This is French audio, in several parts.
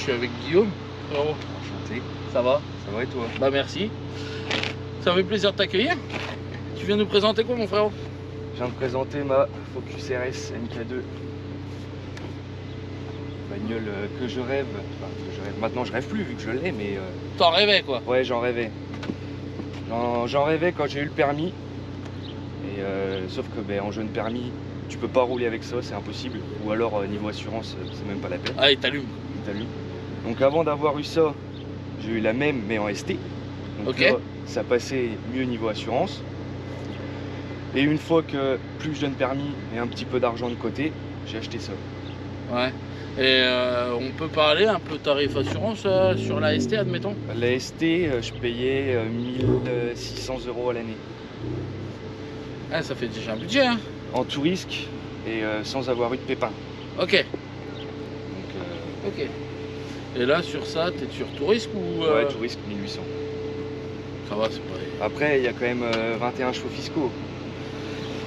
suis avec Guillaume. Frérot, Enchanté. ça va? Ça va et toi? Bah merci. Ça me fait plaisir de t'accueillir. Tu viens nous présenter quoi mon frérot? Je viens de présenter ma Focus RS MK2. Bagnole que je rêve. Enfin, que je rêve. Maintenant je rêve plus vu que je l'ai, mais T'en rêvais quoi? ouais, j'en rêvais. J'en rêvais quand j'ai eu le permis. Et sauf que en jeune permis, tu peux pas rouler avec ça, c'est impossible. Ou alors niveau assurance, c'est même pas la peine. Ah, il t'allume. Donc avant d'avoir eu ça, j'ai eu la même mais en ST. Donc Ok. là, ça passait mieux niveau assurance. Et une fois que plus jeune permis et un petit peu d'argent de côté, j'ai acheté ça. Ouais. Et on peut parler un peu tarif assurance sur la ST, admettons? La ST, je payais 1600 € à l'année. Ah, ça fait déjà un budget, hein? En tout risque et sans avoir eu de pépin. Ok. Donc Ok. Et là, sur ça, t'es sur tout risque ou ouais, tout risque 1800. Ça va, c'est pas... Après, il y a quand même 21 chevaux fiscaux.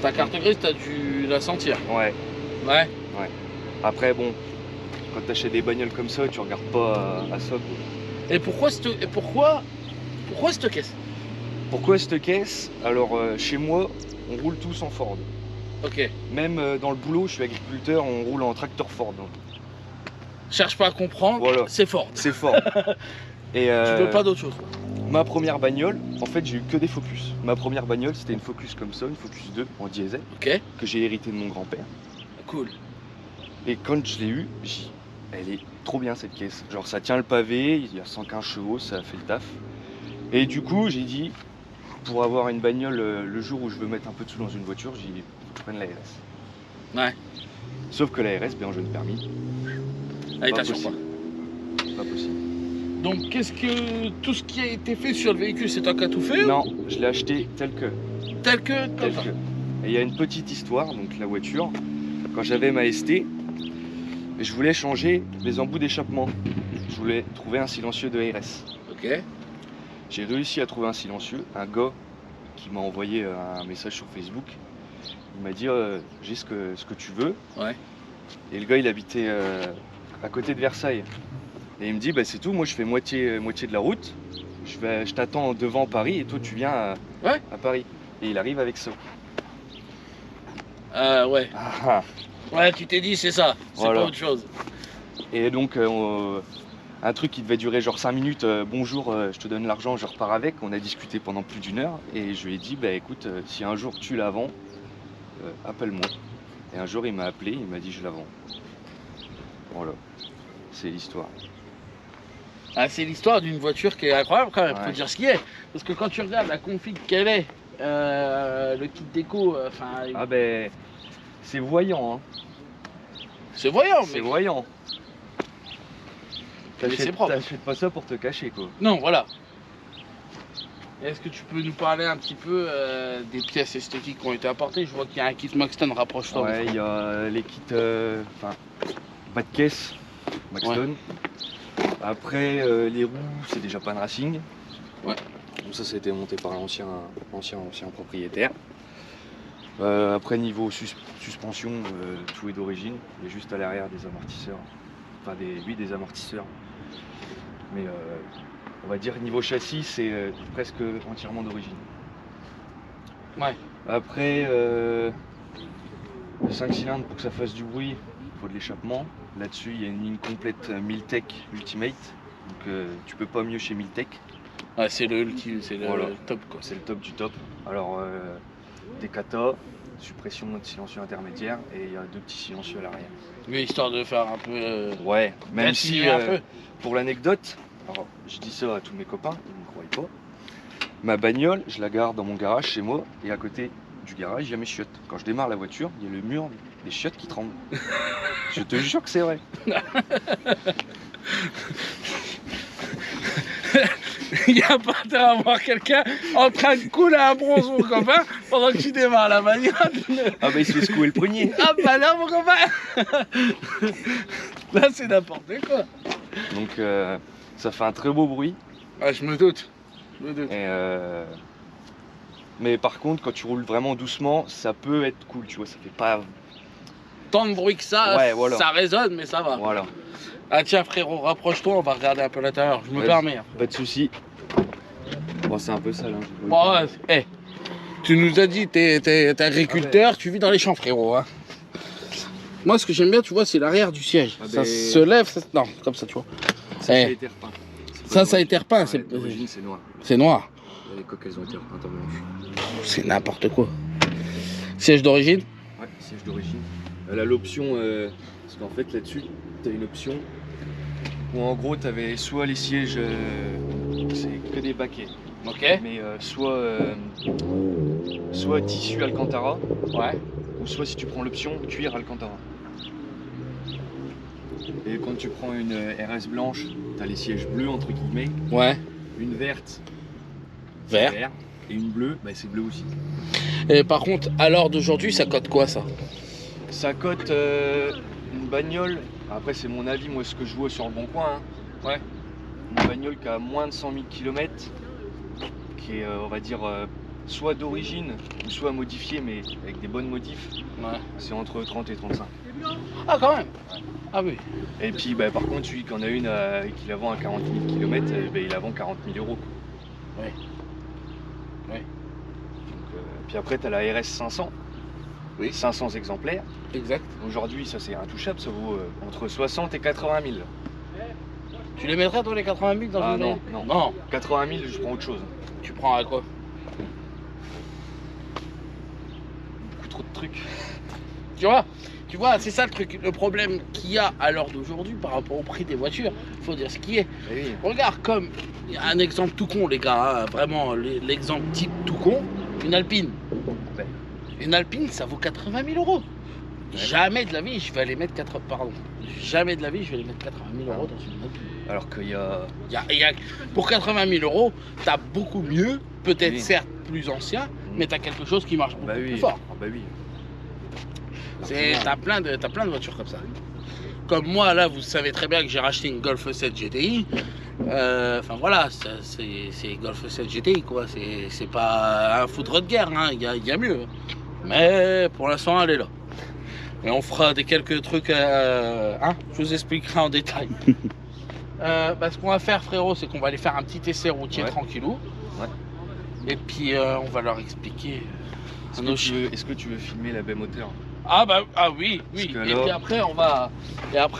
Ta carte grise, t'as dû la sentir? Ouais. Ouais. Après, bon, quand t'achètes des bagnoles comme ça, tu regardes pas à ça, quoi. Et pourquoi cette caisse? Pourquoi cette caisse? Alors, chez moi, on roule tous en Ford. Ok. Même dans le boulot, je suis agriculteur, on roule en tracteur Ford. Cherche pas à comprendre, Voilà. c'est fort. C'est Ford. Et Tu veux pas d'autre chose? ma première bagnole, en fait, j'ai eu que des Focus. Ma première bagnole, c'était une Focus comme ça, une Focus 2 en diesel, Ok. que j'ai hérité de mon grand-père. Cool. Et quand je l'ai eue, elle est trop bien cette caisse. Genre, ça tient le pavé, il y a 115 chevaux, ça fait le taf. Et du coup, j'ai dit, pour avoir une bagnole le jour où je veux mettre un peu de sous dans une voiture, j'ai dit, faut que je prenne la RS. Ouais. Sauf que la RS, en jeune permis, Allez, pas t'assures pas. possible. Pas possible. Donc, tout ce qui a été fait sur le véhicule, c'est toi qui as tout fait? Non, je l'ai acheté tel que. Tel que, Tel comme ça. que. Et il y a une petite histoire, donc la voiture, quand j'avais ma ST, je voulais changer les embouts d'échappement. Je voulais trouver un silencieux de RS. Ok. J'ai réussi à trouver un silencieux, un gars qui m'a envoyé un message sur Facebook. Il m'a dit j'ai ce que tu veux. Ouais. Et le gars il habitait à côté de Versailles. Et il me dit c'est tout, moi je fais moitié de la route. Je t'attends devant Paris et toi tu viens à Paris. Et il arrive avec ça. Ouais. Ah. Ouais, tu t'es dit, c'est ça. C'est Voilà. pas autre chose. Et donc un truc qui devait durer genre 5 minutes, bonjour, je te donne l'argent, je repars avec. On a discuté pendant plus d'1 heure et je lui ai dit écoute, si un jour tu la vends, appelle-moi. Et un jour il m'a appelé, il m'a dit je la vends. Voilà, c'est l'histoire. Ah, c'est l'histoire d'une voiture qui est incroyable quand même, faut Ouais. dire ce qui est. Parce que quand tu regardes la config qu'elle est, le kit déco, enfin, Ah c'est voyant, hein. c'est voyant, C'est mais... voyant. Mais c'est propre. T'achètes pas ça pour te cacher quoi. Non, voilà. Est-ce que tu peux nous parler un petit peu des pièces esthétiques qui ont été apportées? Je vois qu'il y a un kit Maxton, rapproche-toi. Ouais, il y a les kits, bas de caisse, Maxton. Après, les roues, c'est déjà Pan Racing. Ouais. Donc ça a été monté par l'ancien propriétaire. Après, niveau suspension, tout est d'origine. Il y a juste à l'arrière des amortisseurs. Enfin, des amortisseurs. Mais on va dire niveau châssis, c'est presque entièrement d'origine. Ouais. Après, le 5 cylindres, pour que ça fasse du bruit, il faut de l'échappement. Là-dessus, il y a une ligne complète Miltech Ultimate. Donc tu peux pas mieux chez Miltech. Ouais, c'est le Voilà. top quoi. C'est le top du top. Alors, des kata, suppression de silencieux intermédiaire et il y a 2 petits silencieux à l'arrière. Mais histoire de faire un peu... Ouais, même si, un peu. pour l'anecdote, alors je dis ça à tous mes copains, ils ne me croient pas. Ma bagnole, je la garde dans mon garage chez moi et à côté du garage, il y a mes chiottes. Quand je démarre la voiture, il y a le mur des chiottes qui tremble. Je te jure que c'est vrai. Il n'y a pas intérêt à voir quelqu'un en train de couler un bronze, mon copain, pendant que tu démarres la bagnole. Ah il se fait secouer le prunier. Ah bah là, mon copain. Là, c'est n'importe quoi. Donc ça fait un très beau bruit. Ah, je me doute. Et, mais par contre, quand tu roules vraiment doucement, ça peut être cool, tu vois, ça fait pas... Tant de bruit que ça, Ouais, voilà. ça résonne, mais ça va. Voilà. Ah tiens frérot, rapproche-toi, on va regarder un peu l'intérieur, je me Vas-y. permets. Hein. Pas de soucis. Bon, c'est un peu sale. Hein. Bon, ouais, tu nous as dit, t'es agriculteur, tu vis dans les champs frérot. Hein. Moi ce que j'aime bien, tu vois, c'est l'arrière du siège. Ça se lève, non, comme ça tu vois. Ça a été repeint. Ça a été repeint, ouais, d'origine c'est noir. C'est noir. Les coques elles ont été repeintes en blanche. C'est n'importe quoi. Siège d'origine? Ouais, siège d'origine. Elle a l'option, parce qu'en fait là-dessus, tu as une option où en gros tu avais soit les sièges, c'est que des baquets, Ok. mais soit tissu Alcantara, Ouais. ou soit si tu prends l'option cuir Alcantara. Et quand tu prends une RS blanche, tu as les sièges bleus entre guillemets, Ouais. une verte, Vert. vert, et une bleue, bah, c'est bleu aussi. Et par contre, à l'heure d'aujourd'hui, ça cote quoi ça? Ça cote une bagnole, après c'est mon avis, moi ce que je vois sur le bon coin, hein. Ouais. Une bagnole qui a moins de 100 000 km, qui est on va dire soit d'origine ou soit modifiée mais avec des bonnes modifs, Ouais. c'est entre 30 et 35. Ah quand même. Ah oui. Et puis bah, par contre celui qui en a une et qui la vend à 40 000 km, il la vend 40 000 euros. Ouais. Ouais. Donc, puis après tu as la RS 500, Oui. 500 exemplaires. Exact. Aujourd'hui ça c'est intouchable, ça vaut entre 60 et 80 000. Tu les mettrais dans les 80 000 dans Ah une non, année? non. Non. 80 000 je prends autre chose. Tu prends à quoi? Beaucoup trop de trucs. Tu vois, c'est ça le truc. Le problème qu'il y a à l'heure d'aujourd'hui par rapport au prix des voitures, faut dire ce qui est. Eh oui. Regarde comme, il y a un exemple tout con les gars, hein, vraiment l'exemple type tout con, une Alpine. Ouais. Une Alpine ça vaut 80 000 euros. Jamais de la vie je vais aller mettre 80, pardon. Jamais de la vie je vais aller mettre 80 000 euros dans une Alpine. Alors qu'il y a... Pour 80 000 euros, t'as beaucoup mieux, peut-être Oui. certes plus ancien, mais t'as quelque chose qui marche beaucoup Bah oui. plus fort. Ah bah oui. T'as plein de voitures comme ça. Comme moi, là, vous savez très bien que j'ai racheté une Golf 7 GTI. Enfin voilà, c'est Golf 7 GTI, quoi. C'est pas un foudre de guerre, hein. Il y a mieux. Mais pour l'instant, elle est là. Et on fera quelques trucs. Hein, je vous expliquerai en détail. Ce qu'on va faire, frérot, c'est qu'on va aller faire un petit essai routier tranquillou. Ouais. Et puis, on va leur expliquer. Est-ce que tu veux filmer la baie moteur? Ah oui. Parce que Et là- puis après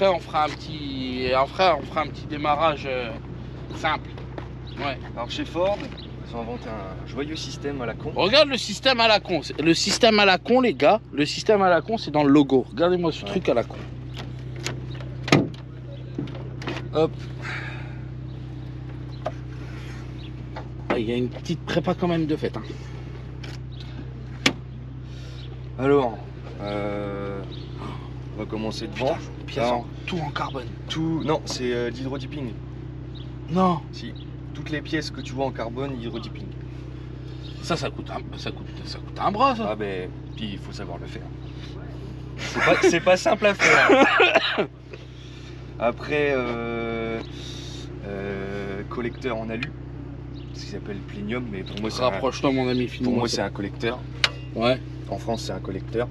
on fera un petit démarrage simple. Ouais. Alors chez Ford, ils ont inventé un joyeux système à la con. Regarde le système à la con. Le système à la con, les gars. Le système à la con, c'est dans le logo. Regardez-moi ce truc à la con. Hop. Ah, il y a une petite prépa quand même de fête. Hein. Alors, on va commencer devant. Pièce Alors, tout en carbone. Non, c'est de l'hydrodipping. Non. Si, toutes les pièces que tu vois en carbone, hydrodipping. Ça coûte un bras, ça. Ah ben, puis il faut savoir le faire. C'est pas simple à faire. Après, collecteur en alu, ce qui s'appelle plénium, mais pour moi c'est Rapproche-toi, mon ami. pour moi c'est un collecteur. Ouais. En France c'est un collecteur.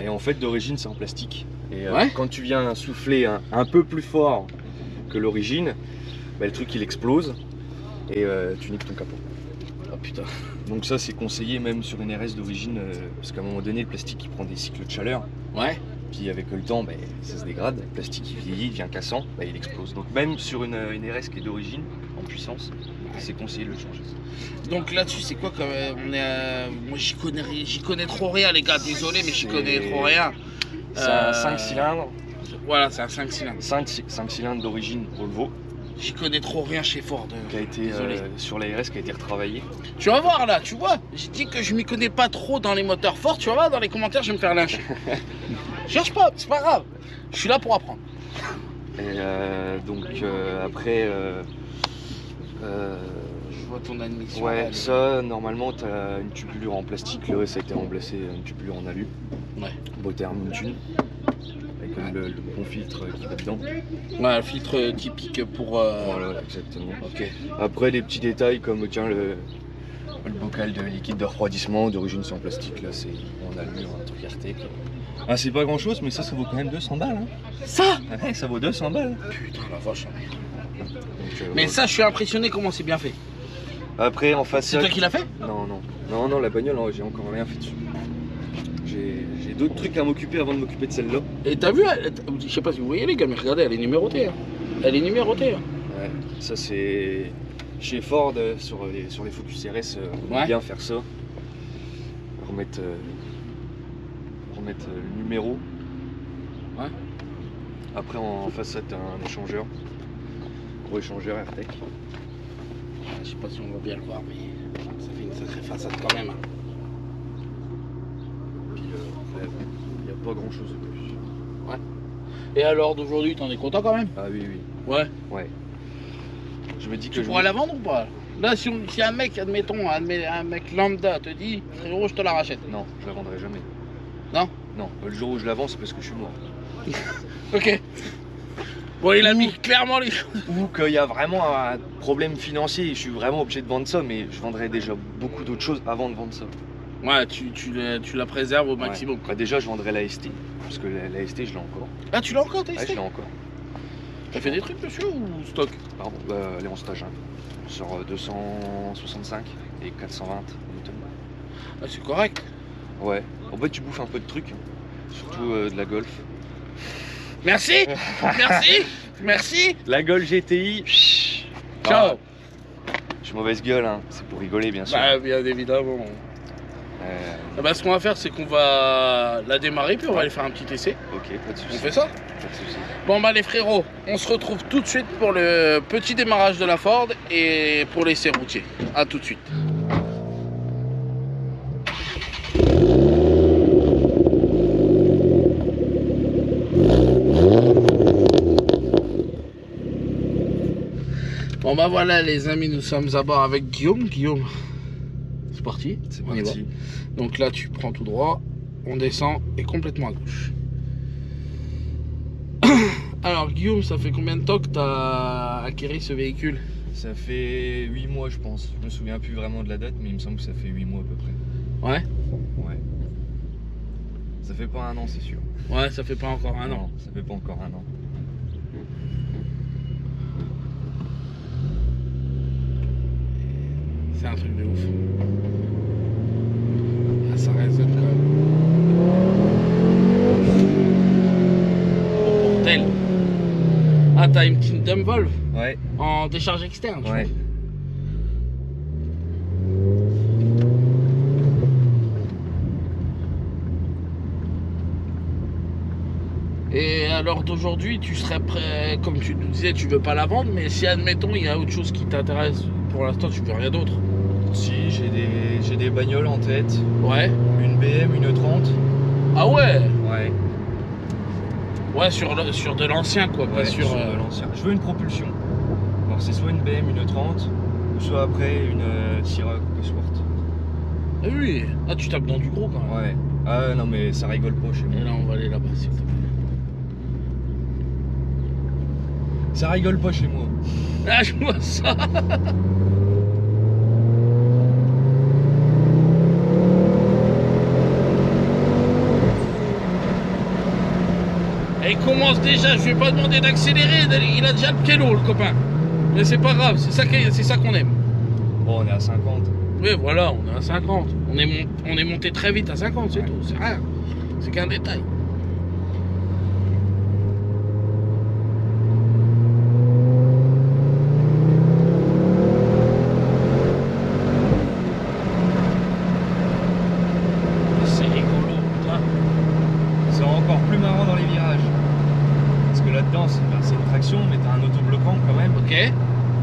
Et en fait d'origine c'est en plastique. Et Ouais. quand tu viens souffler un peu plus fort que l'origine, bah, le truc il explose et tu niques ton capot. Oh putain. Donc ça c'est conseillé même sur une RS d'origine parce qu'à un moment donné le plastique il prend des cycles de chaleur. Ouais. Puis avec le temps, bah, ça se dégrade, le plastique il vieillit, il devient cassant, bah, il explose. Donc même sur une RS qui est d'origine, en puissance, c'est conseillé de le changer. Donc là-dessus, c'est quoi comme moi j'y connais trop rien, les gars. Désolé, mais j'y connais trop rien. C'est un 5 cylindres, Voilà, c'est un 5 cylindres. 5 cylindres d'origine Volvo, J'y connais trop rien chez Ford. qui a été Désolé. sur la RS qui a été retravaillé. Tu vas voir là, tu vois. J'ai dit que je m'y connais pas trop dans les moteurs Ford. Tu vas voir dans les commentaires, je vais me faire lyncher. Cherche pas, c'est pas grave. Je suis là pour apprendre. Et donc après, Je vois ton admission. ouais, là, ça normalement tu as une tubulure en plastique, le ça a été remplacé une tubulure en alu. Ouais. Beau terme, une thune. Avec le bon filtre qui va dedans. Ouais, un filtre typique pour. Voilà, exactement. Ok. Après, des petits détails comme tiens, le bocal de liquide de refroidissement, d'origine c'est en plastique, là c'est en alu, un truc RT. Ah, c'est pas grand chose, mais ça vaut quand même 200 balles. Hein. Ça? Ouais, ça vaut 200 balles. Putain, la vache. Donc, Mais ouais. ça, je suis impressionné comment c'est bien fait. Après, en C'est façade. toi qui l'as fait? Non, la bagnole, j'ai encore rien fait dessus. J'ai d'autres trucs à m'occuper avant de m'occuper de celle-là. Et t'as vu, je sais pas si vous voyez les gars, mais regardez, elle est numérotée. Hein. Elle est numérotée. Hein. Ouais, ça c'est chez Ford sur les Focus RS, on Ouais. aime bien faire ça. Remettre le numéro. Ouais. Après en façade t'as un échangeur. Gros échangeur AirTech. Je sais pas si on va bien le voir, mais ça fait une sacrée façade quand même. Hein. Puis après, il n'y a pas grand chose de plus. Et alors d'aujourd'hui, t'en es content quand même? Ah oui. Ouais. Je me dis que Tu pourrais la vendre ou pas? Là, si un mec, admettons, un mec lambda te dit, frérot, je te la rachète. Non, je la vendrai jamais. Non? Non, le jour où je la vends, c'est parce que je suis mort. Ok. Bon, il a mis clairement les choses. Ou qu'il y a vraiment un problème financier et je suis vraiment obligé de vendre ça, mais je vendrai déjà beaucoup d'autres choses avant de vendre ça. Ouais, tu la préserves au maximum. Ouais. Bah déjà, je vendrai la ST, parce que la ST, je l'ai encore. Ah, tu l'as encore, t'as Ouais, je essayé? l'ai encore. T'as fait des trucs dessus ou stock? Pardon, elle est en stage, hein. Sur 265 et 420 Newton. Ah, c'est correct. Ouais. En fait, tu bouffes un peu de trucs, surtout de la Golf. Merci. Merci. La Golf GTI. Ciao. Ah, je suis mauvaise gueule, hein. C'est pour rigoler, bien sûr. Bah, bien évidemment. Ah bah, ce qu'on va faire, c'est qu'on va la démarrer, puis on va aller faire un petit essai. Ok, pas de soucis. On fait ça? Pas de soucis. Bon bah les frérots, on se retrouve tout de suite pour le petit démarrage de la Ford et pour l'essai routier. A tout de suite. Bon bah voilà les amis, nous sommes à bord avec Guillaume. Guillaume, c'est parti. C'est On y va. parti. Donc là tu prends tout droit, on descend et complètement à gauche. Alors Guillaume, ça fait combien de temps que tu as acquéri ce véhicule? Ça fait 8 mois, je pense. Je me souviens plus vraiment de la date, mais il me semble que ça fait 8 mois à peu près. Ouais. Ouais. Ça fait pas un an, c'est sûr. Ouais, ça fait pas encore un an. Non, ça fait pas encore un an. C'est un truc de ouf. Ah, ça résonne quand même. Oh bordel. Ah, t'as une Kingdom Volve Ouais. en décharge externe, tu Ouais. vois. Et alors d'aujourd'hui, tu serais prêt, comme tu nous disais, tu veux pas la vendre, mais si admettons il y a autre chose qui t'intéresse, pour l'instant tu veux rien d'autre. Si, j'ai des bagnoles en tête. Ouais. Une BM, une 30. Ah ouais. Ouais. Ouais, sur de l'ancien quoi, pas Ouais, sur. de l'ancien. Je veux une propulsion. Alors c'est soit une BM, une 30, ou soit après une Sierra Sport. Ah oui. Ah tu tapes dans du gros quand même. Ouais. Ah non mais ça rigole pas chez moi. Et là on va aller là-bas s'il te plaît. Ça rigole pas chez moi. Ah je vois ça. Et il commence déjà, je vais pas demander d'accélérer, il a déjà le pied lourd le copain. Mais c'est pas grave, c'est ça qu'on aime. Bon, on est à 50. Oui voilà, on est à 50. On est monté très vite à 50, c'est tout, c'est rien. C'est qu'un détail. C'est rigolo, putain. C'est encore plus marrant dans les virages. Parce que là-dedans, c'est une traction, mais t'as un autobloquant quand même. Ok.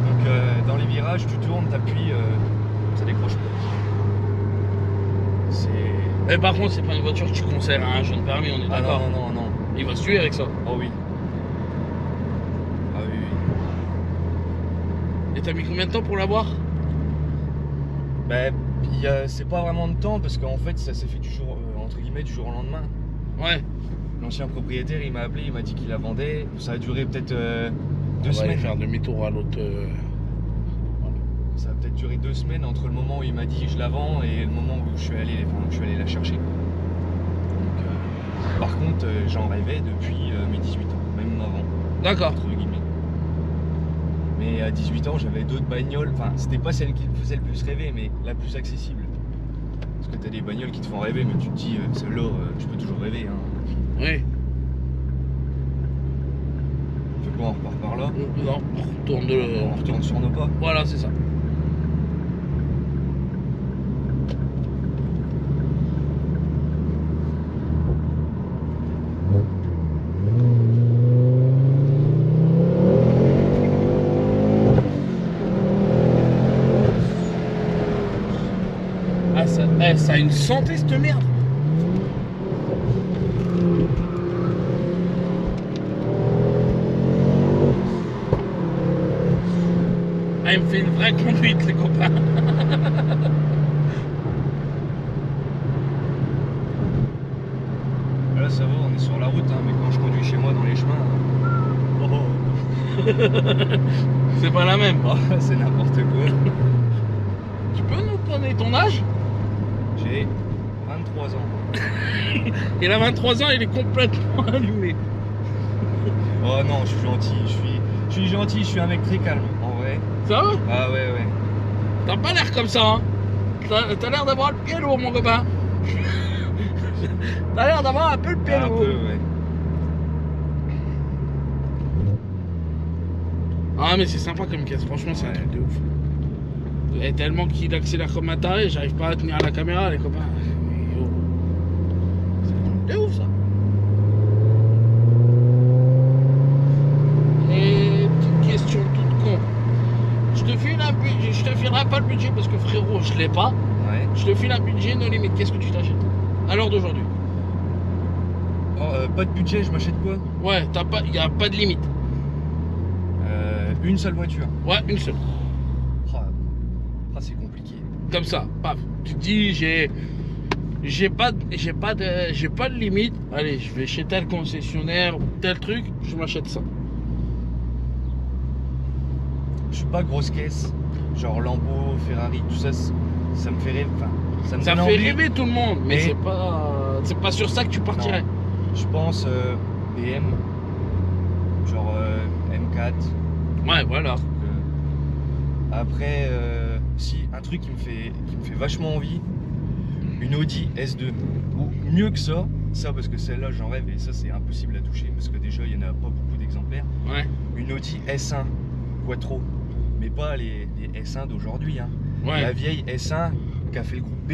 Donc dans les virages, tu tournes, t'appuies, ça décroche pas. C'est... Mais par contre, c'est pas une voiture que tu conseilles à un jeune permis, on est Ah d'accord. non. Il va se tuer avec ça. Oh oui. Ah oui. Et t'as mis combien de temps pour l'avoir? Ben, c'est pas vraiment de temps parce qu'en fait, ça s'est fait du jour, entre guillemets, du jour au lendemain. Ouais. L'ancien propriétaire, il m'a appelé, il m'a dit qu'il la vendait. Ça a duré peut-être 2 On va aller semaines. faire demi-tour à l'autre. Ça a peut-être duré 2 semaines entre le moment où il m'a dit je la vends et le moment où je suis allé la chercher. Donc, Par contre, j'en rêvais depuis mes 18 ans, même avant. D'accord. Entre guillemets. Mais à 18 ans, j'avais d'autres bagnoles. Enfin, c'était pas celle qui me faisait le plus rêver, mais la plus accessible. Parce que t'as des bagnoles qui te font rêver, mais tu te dis, celle-là, je peux toujours rêver. Hein. Oui. On fait quoi, on repart par là? Non, On retourne sur nos pas. Voilà, c'est ça. Ah, ça a une santé cette merde. Ah, il me fait une vraie conduite, les copains. Là, ça va, on est sur la route, hein, mais quand je conduis chez moi dans les chemins, C'est pas la même. c'est n'importe quoi. Tu peux nous donner ton âge? J'ai 23 ans. Il a 23 ans, il est complètement allumé. Oh non, je suis gentil, je suis gentil, je suis un mec très calme, en vrai. Ça va? Ah ouais. T'as pas l'air comme ça, hein? T'as l'air d'avoir le pied lourd, mon copain. T'as l'air d'avoir un peu le pied Un lourd. peu, ouais. Ah, mais c'est sympa comme caisse, franchement, c'est un Ouais. truc de ouf. Et tellement qu'il accélère comme un taré, j'arrive pas à tenir la caméra, les copains. C'est un truc de ouf, ça. Et petite question toute con. Je te file un budget, je te filerai pas le budget parce que frérot, je l'ai pas. Ouais. Je te file un budget, no limite. Qu'est-ce que tu t'achètes à l'heure d'aujourd'hui? Oh, pas de budget, je m'achète quoi? Ouais, y a pas de limite. Une seule voiture. Ouais, une seule. Ah, c'est compliqué. Comme ça, paf. Tu te dis, j'ai pas de limite. Allez, je vais chez tel concessionnaire ou tel truc, je m'achète ça. Je suis pas grosse caisse, genre Lambo, Ferrari, tout ça, ça me fait rêver. Enfin, ça me Ça donne fait envie. rêver tout le monde, mais Mais- c'est pas sur ça que tu partirais. Je pense BM, genre M4. Ouais, voilà. Après, si un truc qui me fait vachement envie, une Audi S2. Ou mieux que ça parce que celle-là j'en rêve et ça c'est impossible à toucher parce que déjà il n'y en a pas beaucoup d'exemplaires. Ouais. Une Audi S1 Quattro, mais pas les S1 d'aujourd'hui. Hein. La Ouais. vieille S1 qui a fait le groupe B.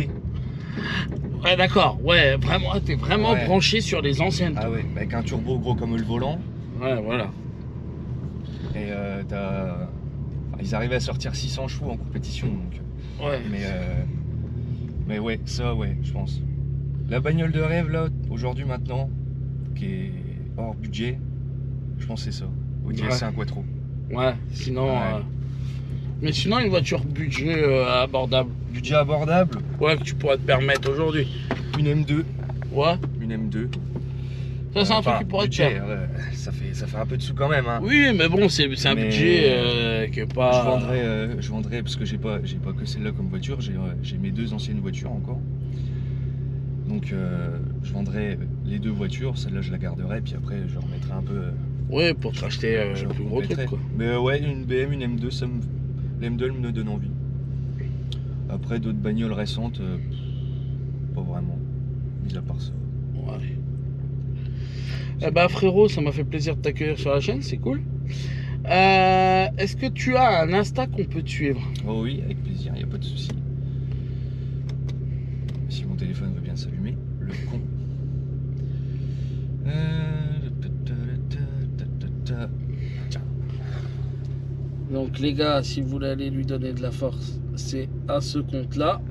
Ouais, d'accord. Ouais, vraiment, t'es vraiment Ouais. branché sur les anciennes. Ah ouais, avec un turbo gros comme le volant. Ouais, voilà. Et enfin, ils arrivaient à sortir 600 chevaux en compétition. Donc, Ouais. mais ouais, ça ouais, je pense. La bagnole de rêve là, aujourd'hui maintenant, qui est hors budget, je pense que c'est ça. Audi Ouais. S1 Quattro. Ouais, sinon. Ouais. Mais sinon, une voiture budget abordable. Budget abordable, Ouais, que tu pourrais te permettre aujourd'hui. une M2. Ouais. Une M2. Ça, c'est un truc Enfin, qui pourrait te budget, faire. ça fait un peu de sous quand même. Hein. Oui, mais bon, c'est un Mais- budget qui est pas. Je vendrais parce que j'ai pas que celle-là comme voiture, j'ai mes deux anciennes voitures encore. Donc je vendrais les deux voitures, celle-là je la garderai, puis après je remettrai un peu. Ouais, pour te racheter je le plus gros remettrai. truc, quoi. Mais ouais, une BM, une M2, la M2 elle me donne envie. Après d'autres bagnoles récentes, pas vraiment, mis à part ça. Ouais. Eh ben, frérot, ça m'a fait plaisir de t'accueillir sur la chaîne, c'est cool. Est-ce que tu as un Insta qu'on peut te suivre? Oh oui, avec plaisir, il n'y a pas de souci. Si mon téléphone veut bien s'allumer, le con. Tiens. Donc les gars, si vous voulez aller lui donner de la force, c'est à ce compte-là.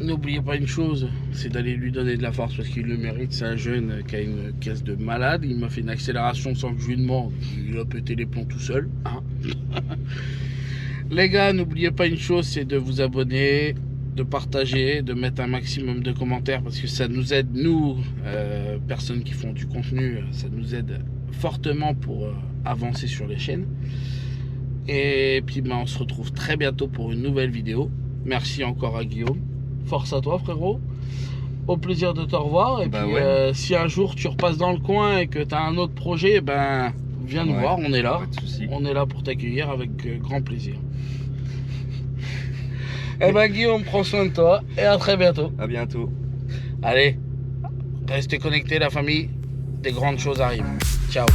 N'oubliez pas une chose, c'est d'aller lui donner de la force parce qu'il le mérite. C'est un jeune qui a une caisse de malade. Il m'a fait une accélération sans que je lui demande. Il a pété les plombs tout seul. Hein. Les gars, n'oubliez pas une chose, c'est de vous abonner, de partager, de mettre un maximum de commentaires parce que ça nous aide, nous, personnes qui font du contenu, ça nous aide fortement pour avancer sur les chaînes. Et puis ben, on se retrouve très bientôt pour une nouvelle vidéo. Merci encore à Guillaume. Force à toi, frérot. au plaisir de te revoir. Et Bah puis, ouais. si un jour tu repasses dans le coin et que tu as un autre projet, ben, viens nous Ouais, voir, on est là. Pas de soucis. On est là pour t'accueillir avec grand plaisir. Eh ben, Guillaume, prends soin de toi et à très bientôt. À bientôt. Allez, restez connectés, la famille. Des grandes choses arrivent. Ciao.